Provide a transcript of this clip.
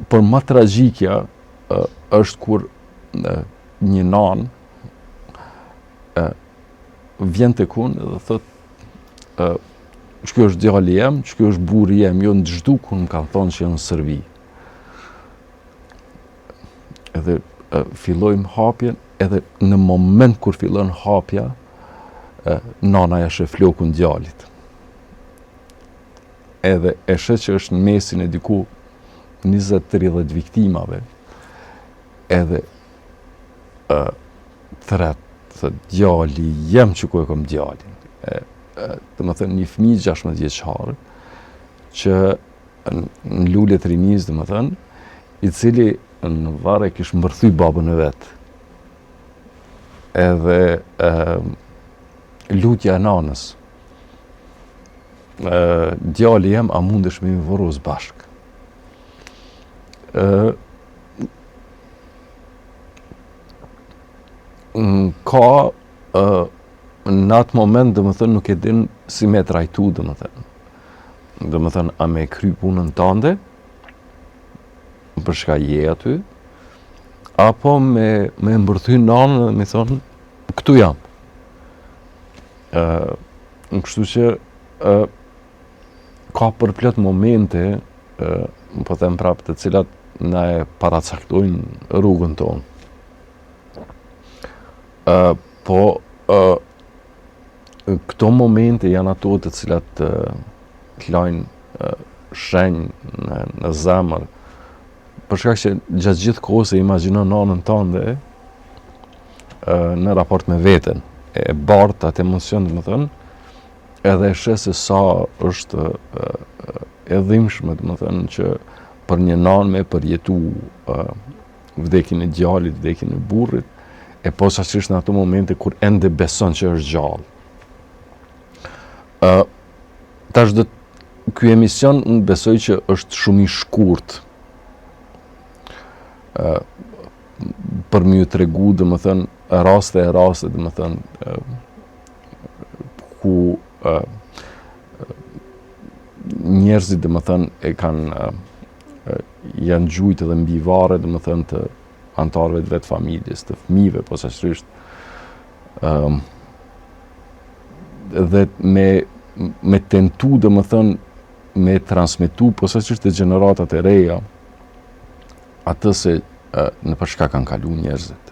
Por më tragjikja është kur një nanë vjen tek unë dhe thot që kjo është djali jem, që kjo është burri jem, jo në çdo kur më kanë thonë që janë në Serbi. Edhe fillojmë hapjen, edhe në moment kur fillon hapja, nana ja sheh flokun djalit. Edhe e sheh që është në mesin e diku 20-30 viktimave. Edhe thret, djali jem që ku e kom djalin. Të më thënë një fëmijë 16 vjeçar, që në lule të rinis, të më thënë, i cili në varë e kishë mbërthy babën e vetë. Edhe lutja e nanës. Djali jem, a mundesh me më voruz bashkë. Ka në atë moment, dhe më thënë, nuk e din si me trajtu, dhe më thënë. Dhe më thënë, a me kry punën tande, për shka je aty, apo me mbërthy nanën dhe me thonë, këtu jam. Në kështu që ka përplot momente, po them prapë, të cilat na e paracaktojnë rrugën tonë. Po këto momente janë ato të cilat lajnë shenjë në zemër, për shkak që gjatë gjithë kohës e imagjinon nanën tënde në raport me veten, e bartë atë emocion, dhe më thënë, edhe e sheh se sa është e dhimbshme, dhe më thënë, që për një nanë me përjetu vdekjen e djalit, vdekjen e burrit, e posaçërisht në ato momente kur ende beson që është gjallë. Tash ky emision unë besoj që është shumë i shkurt për më ju tregu, dhe më thënë, raste, dhe më thënë, ku njerëzit, dhe më thënë, e kanë janë gjujtë edhe mbi varre, dhe më thënë, të antarëve të vetë familjes, të fëmijëve posaçërisht, dhe me tentu, dhe më thënë, me transmetu posaçërisht të gjeneratat e reja, atë se në për çka kanë kalu njerëzit.